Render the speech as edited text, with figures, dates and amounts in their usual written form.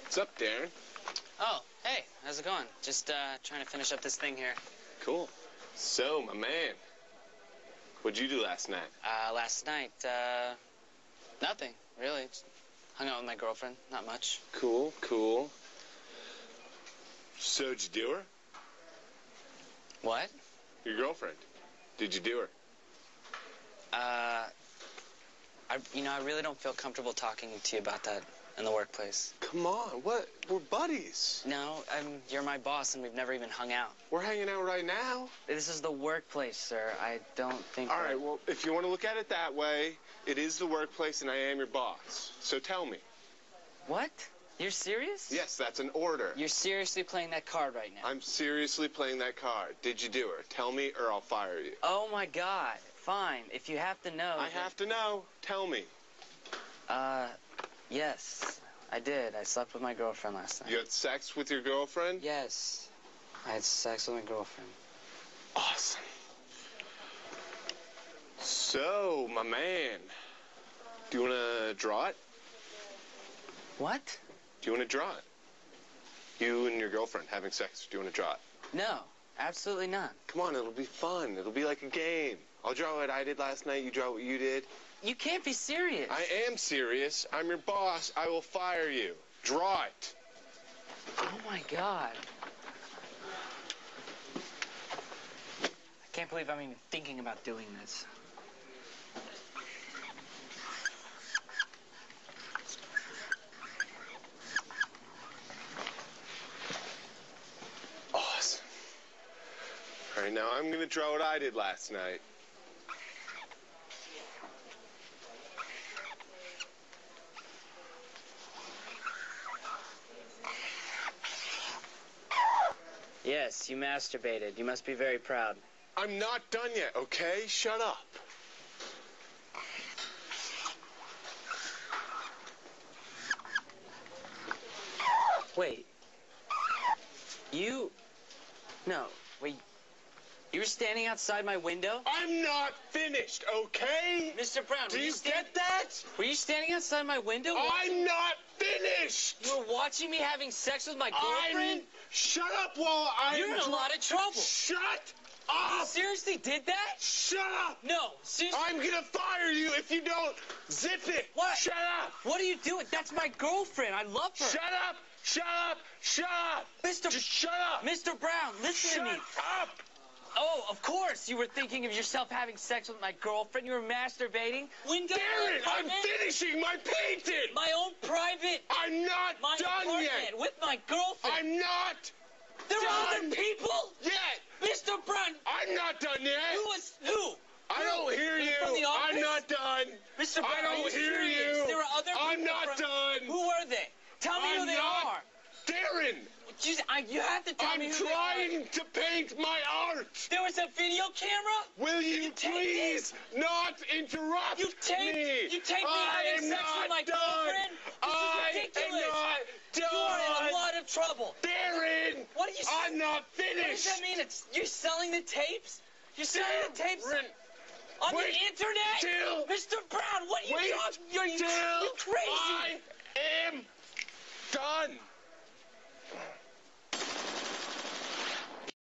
What's up, Darren? Oh, hey, how's it going? Just trying to finish up this thing here. Cool. So, my man, what'd you do last night? Last night, nothing, really. Just hung out with my girlfriend, not much. Cool, cool. So, did you do her? What? Your girlfriend. Did you do her? I really don't feel comfortable talking to you about that in the workplace. Come on, what? We're buddies. No, you're my boss and we've never even hung out. We're hanging out right now. This is the workplace, sir. I don't think All right, well, if you want to look at it that way, it is the workplace and I am your boss. So tell me. What? You're serious? Yes, that's an order. You're seriously playing that card right now? I'm seriously playing that card. Did you do her? Tell me or I'll fire you. Oh, my God. Fine. If you have to know... I have to know. Tell me. Yes, I did. I slept with my girlfriend last night. You had sex with your girlfriend? Yes. I had sex with my girlfriend. Awesome. So, my man, do you want to draw it? What? Do you want to draw it? You and your girlfriend having sex. Do you want to draw it? No, absolutely not. Come on, it'll be fun. It'll be like a game. I'll draw what I did last night. You draw what you did. You can't be serious. I am serious. I'm your boss. I will fire you. Draw it. Oh, my God. I can't believe I'm even thinking about doing this. Awesome. All right, now I'm going to draw what I did last night. Yes, you masturbated. You must be very proud. I'm not done yet, okay? Shut up. Wait. No, wait. You were standing outside my window? I'm not finished, okay? Mr. Brown, Do you get that? Were you standing outside my window? I'm not finished! You were watching me having sex with my girlfriend? Shut up while You're in a lot of trouble. Shut You up! seriously did that? Shut up! No, seriously. I'm gonna fire you if you don't zip it! What? Shut up! What are you doing? That's my girlfriend. I love her. Shut up! Shut up! Shut up! Mr. Just shut up! Mr. Brown, listen to me. Shut up! Oh, of course. You were thinking of yourself having sex with my girlfriend. You were masturbating. Window. Darren, I'm finishing my painting! My own private. I'm not My done apartment yet! with my girlfriend. I'm not There are done other people. yet! Mr. Brown. I'm not done yet! Who? I don't hear you! From the office? I'm not done! Mr. Brown, I don't are you hear serious? you! There are other people. I'm not done! Who are they? Tell me who they are. Darren! You have to tell me I'm who they are. trying to paint my art! There was a video camera? Will you please not interrupt You taped me? me having sex with my girlfriend? This is ridiculous. am not done! You are in a lot of trouble. Darren! What are you I'm not What does finished! that mean? You're selling the tapes? You're selling the tapes Darren, on wait the internet? till- Mr. Brown, what are you wait talking? You're till crazy. I am done!